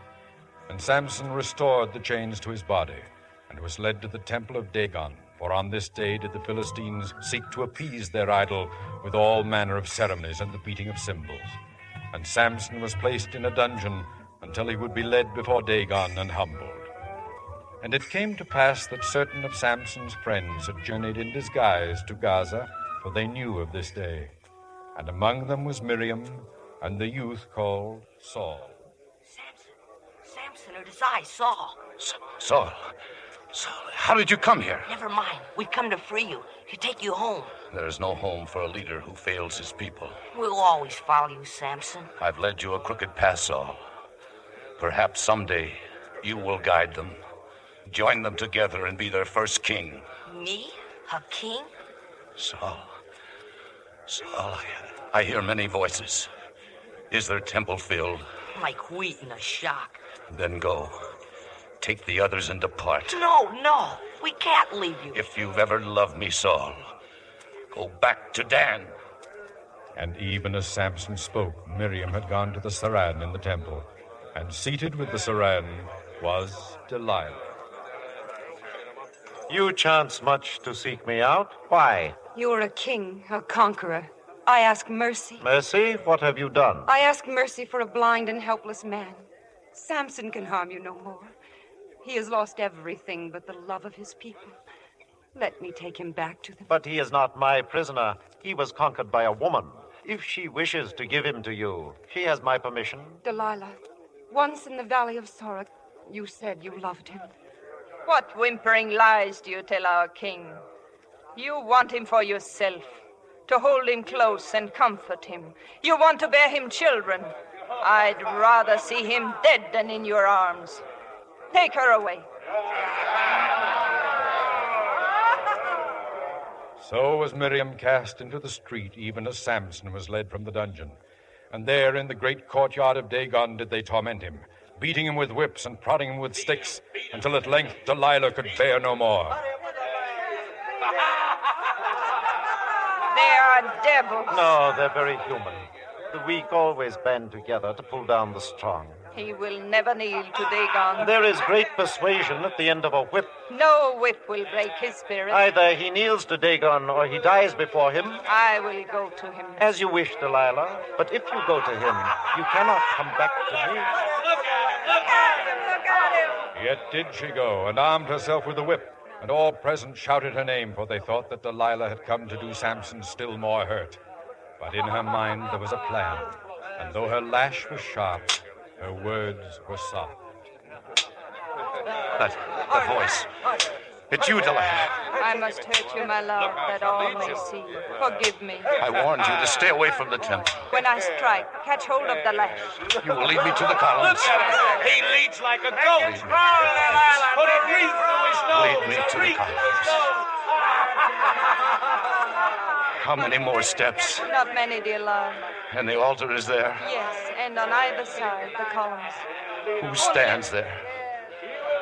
And Samson restored the chains to his body, and was led to the temple of Dagon. For on this day did the Philistines seek to appease their idol with all manner of ceremonies and the beating of cymbals. And Samson was placed in a dungeon until he would be led before Dagon and humbled. And it came to pass that certain of Samson's friends had journeyed in disguise to Gaza, for they knew of this day. And among them was Miriam and the youth called Saul. Samson, it is I, Saul. Saul, how did you come here? Never mind. We've come to free you, to take you home. There is no home for a leader who fails his people. We'll always follow you, Samson. I've led you a crooked path, Saul. Perhaps someday you will guide them, join them together and be their first king. Me? A king? Saul, I hear many voices. Is their temple filled? Like wheat in a shock. Then go. Take the others and depart. No. We can't leave you. If you've ever loved me, Saul, go back to Dan. And even as Samson spoke, Miriam had gone to the Saran in the temple, and seated with the Saran was Delilah. You chance much to seek me out. Why? You're a king, a conqueror. I ask mercy. Mercy? What have you done? I ask mercy for a blind and helpless man. Samson can harm you no more. He has lost everything but the love of his people. Let me take him back to them. But he is not my prisoner. He was conquered by a woman. If she wishes to give him to you, she has my permission. Delilah, once in the valley of Sorek, you said you loved him. What whimpering lies do you tell our king? You want him for yourself, to hold him close and comfort him. You want to bear him children. I'd rather see him dead than in your arms. Take her away. So was Miriam cast into the street, even as Samson was led from the dungeon. And there in the great courtyard of Dagon did they torment him, beating him with whips and prodding him with sticks, until at length Delilah could bear no more. They are devils. No, they're very human. The weak always band together to pull down the strong. He will never kneel to Dagon. There is great persuasion at the end of a whip. No whip will break his spirit. Either he kneels to Dagon or he dies before him. I will go to him. As you wish, Delilah. But if you go to him, you cannot come back to me. Look at him! Yet did she go, and armed herself with a whip, and all present shouted her name, for they thought that Delilah had come to do Samson still more hurt. But in her mind there was a plan, and though her lash was sharp, her words were soft. That voice. It's you, Delilah. I must hurt you, my love, that all may see. Forgive me. I warned you to stay away from the temple. When I strike, catch hold of the lash. You will lead me to the columns. He leads like a goat. Put a wreath through his nose. Lead me to the columns. How many more steps? Not many, dear love. And the altar is there? Yes, and on either side, the columns. Who stands there?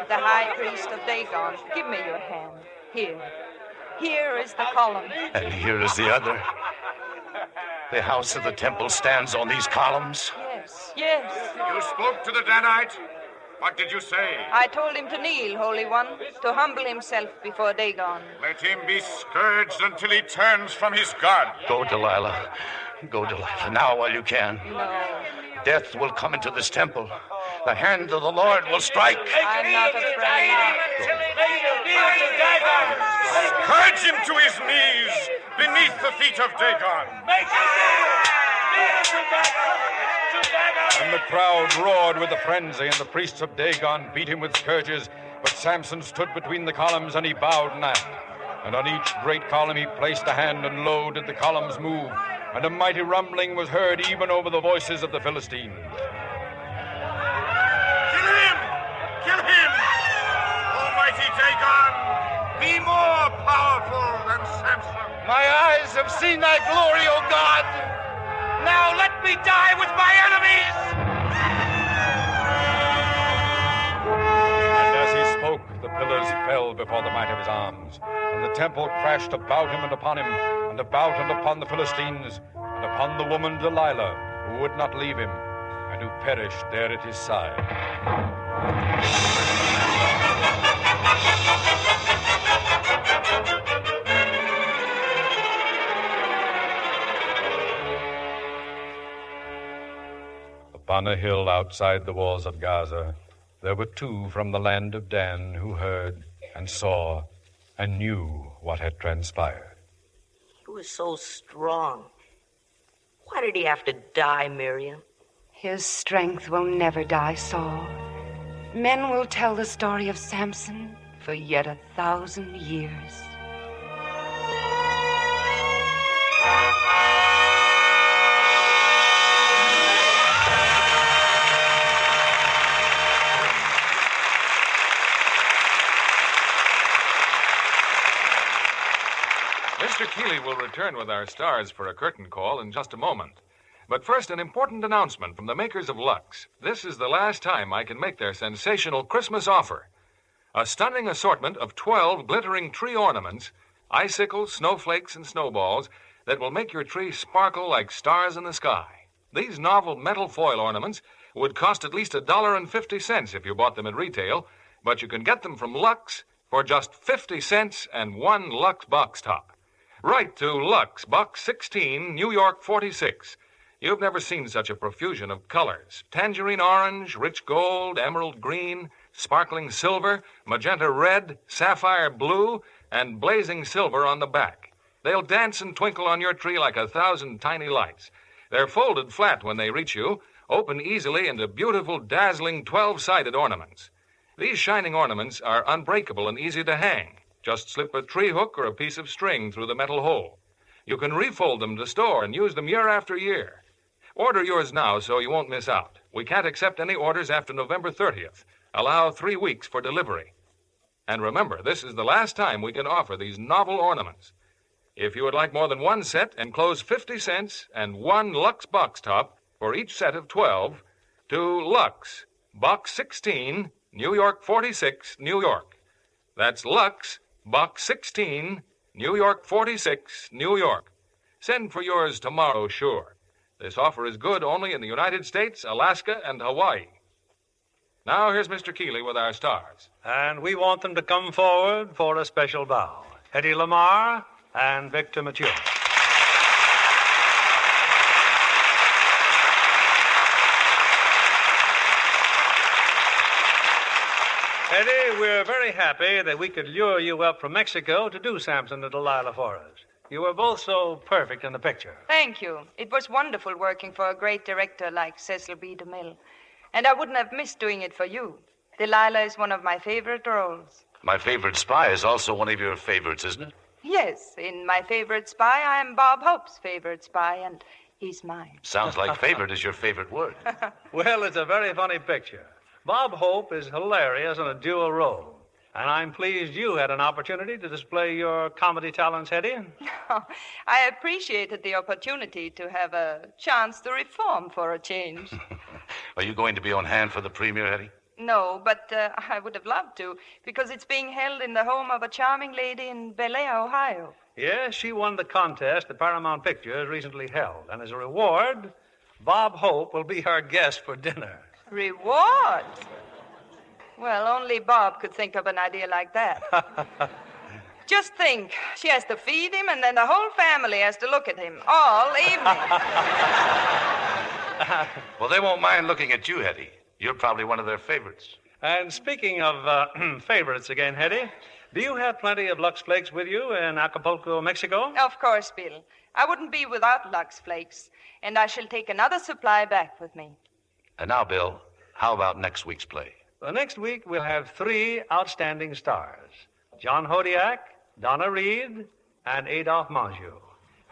The high priest of Dagon. Give me your hand. Here. Here is the column. And here is the other. The house of the temple stands on these columns? Yes, yes. You spoke to the Danite? What did you say? I told him to kneel, Holy One, to humble himself before Dagon. Let him be scourged until he turns from his God. Go, Delilah. Go, Delilah, now while you can. No. Death will come into this temple. The hand of the Lord will strike. I'm not afraid. Scourge him to his knees beneath the feet of Dagon. And the crowd roared with the frenzy, and the priests of Dagon beat him with scourges. But Samson stood between the columns, and he bowed and asked. And on each great column he placed a hand, and lo, did the columns move, and a mighty rumbling was heard even over the voices of the Philistines. Kill him! Kill him! Almighty Dagon, be more powerful than Samson. My eyes have seen thy glory, O God. Now let me die with my enemies! And as he spoke, the pillars fell before the might of his arms, and the temple crashed about him and upon him, and about and upon the Philistines, and upon the woman Delilah, who would not leave him, and who perished there at his side. Upon a hill outside the walls of Gaza, there were two from the land of Dan who heard and saw and knew what had transpired. He was so strong. Why did he have to die, Miriam? His strength will never die, Saul. Men will tell the story of Samson for yet 1,000 years. Mr. Keeley will return with our stars for a curtain call in just a moment. But first, an important announcement from the makers of Lux. This is the last time I can make their sensational Christmas offer. A stunning assortment of 12 glittering tree ornaments, icicles, snowflakes, and snowballs that will make your tree sparkle like stars in the sky. These novel metal foil ornaments would cost at least $1.50 if you bought them at retail, but you can get them from Lux for just 50 cents and one Lux box top. Write to Lux, Box 16, New York 46. You've never seen such a profusion of colors. Tangerine orange, rich gold, emerald green, sparkling silver, magenta red, sapphire blue, and blazing silver on the back. They'll dance and twinkle on your tree like 1,000 tiny lights. They're folded flat when they reach you, open easily into beautiful, dazzling 12-sided ornaments. These shining ornaments are unbreakable and easy to hang. Just slip a tree hook or a piece of string through the metal hole. You can refold them to store and use them year after year. Order yours now so you won't miss out. We can't accept any orders after November 30th. Allow 3 weeks for delivery. And remember, this is the last time we can offer these novel ornaments. If you would like more than one set, enclose 50 cents and one Lux box top for each set of 12 to Lux, Box 16, New York 46, New York. That's Lux, Box 16, New York 46, New York. Send for yours tomorrow, sure. This offer is good only in the United States, Alaska, and Hawaii. Now, here's Mr. Keeley with our stars. And we want them to come forward for a special bow. Hedy Lamarr and Victor Mature. Hedy, we're very happy that we could lure you up from Mexico to do Samson and Delilah for us. You were both so perfect in the picture. Thank you. It was wonderful working for a great director like Cecil B. DeMille. And I wouldn't have missed doing it for you. Delilah is one of my favorite roles. My favorite spy is also one of your favorites, isn't it? Yes, in My Favorite Spy, I am Bob Hope's favorite spy, and he's mine. Sounds like favorite is your favorite word. Well, it's a very funny picture. Bob Hope is hilarious in a dual role. And I'm pleased you had an opportunity to display your comedy talents, Hedy. I appreciated the opportunity to have a chance to reform for a change. Are you going to be on hand for the premiere, Hedy? No, but I would have loved to, because it's being held in the home of a charming lady in Bel Air, Ohio. Yes, she won the contest that Paramount Pictures recently held. And as a reward, Bob Hope will be our guest for dinner. Reward? Well, only Bob could think of an idea like that. Just think, she has to feed him, and then the whole family has to look at him all evening. Well, they won't mind looking at you, Hedy. You're probably one of their favorites. And speaking of favorites again, Hedy, do you have plenty of Lux Flakes with you in Acapulco, Mexico? Of course, Bill. I wouldn't be without Lux Flakes, and I shall take another supply back with me. And now, Bill, how about next week's play? Well, next week, we'll have 3 outstanding stars. John Hodiak, Donna Reed, and Adolphe Menjou.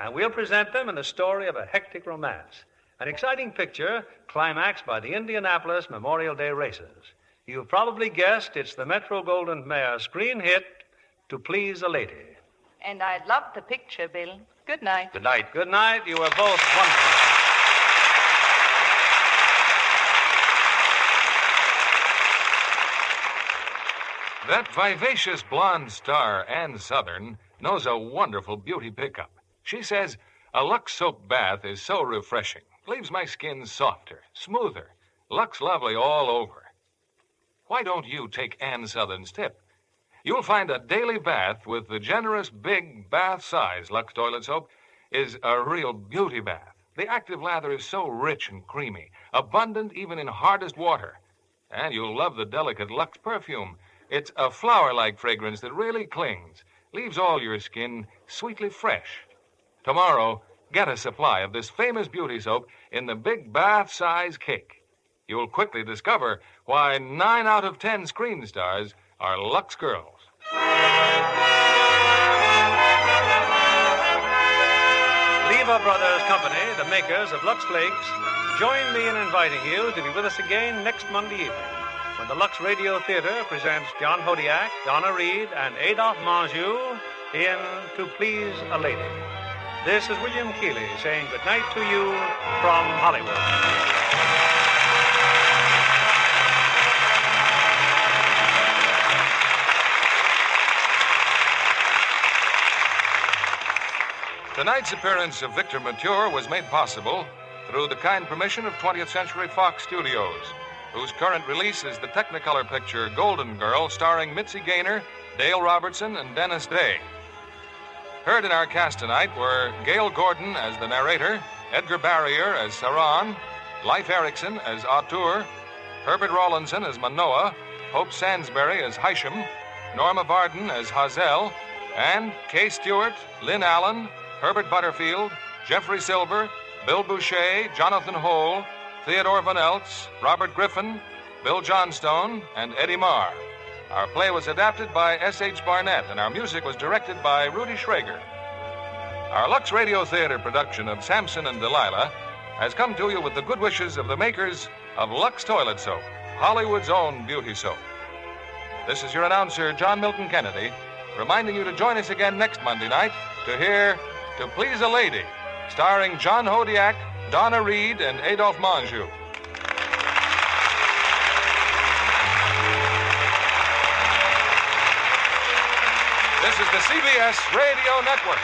And we'll present them in the story of a hectic romance. An exciting picture climaxed by the Indianapolis Memorial Day races. You've probably guessed it's the Metro-Goldwyn-Mayer screen hit, To Please a Lady. And I love the picture, Bill. Good night. Good night. Good night. You were both wonderful. That vivacious blonde star, Ann Southern, knows a wonderful beauty pickup. She says, a Lux soap bath is so refreshing. Leaves my skin softer, smoother. Lux lovely all over. Why don't you take Ann Southern's tip? You'll find a daily bath with the generous big bath-size Lux toilet soap is a real beauty bath. The active lather is so rich and creamy, abundant even in hardest water. And you'll love the delicate Lux perfume. It's a flower-like fragrance that really clings, leaves all your skin sweetly fresh. Tomorrow, get a supply of this famous beauty soap in the big bath-size cake. You'll quickly discover why 9 out of 10 screen stars are Lux girls. Lever Brothers Company, the makers of Lux Flakes, join me in inviting you to be with us again next Monday evening, when the Lux Radio Theater presents John Hodiak, Donna Reed, and Adolphe Menjou in To Please a Lady. This is William Keeley saying goodnight to you from Hollywood. Tonight's appearance of Victor Mature was made possible through the kind permission of 20th Century Fox Studios, whose current release is the Technicolor picture Golden Girl, starring Mitzi Gaynor, Dale Robertson, and Dennis Day. Heard in our cast tonight were Gail Gordon as the narrator, Edgar Barrier as Saran, Leif Erikson as Ahtur, Herbert Rawlinson as Manoah, Hope Sansbury as Hysham, Norma Varden as Hazel, and Kay Stewart, Lynn Allen, Herbert Butterfield, Jeffrey Silver, Bill Boucher, Jonathan Hole, Theodore Van Eltz, Robert Griffin, Bill Johnstone, and Eddie Marr. Our play was adapted by S.H. Barnett, and our music was directed by Rudy Schrager. Our Lux Radio Theater production of Samson and Delilah has come to you with the good wishes of the makers of Lux Toilet Soap, Hollywood's own beauty soap. This is your announcer, John Milton Kennedy, reminding you to join us again next Monday night to hear To Please a Lady, starring John Hodiak, Donna Reed, and Adolphe Menjou. This is the CBS Radio Network.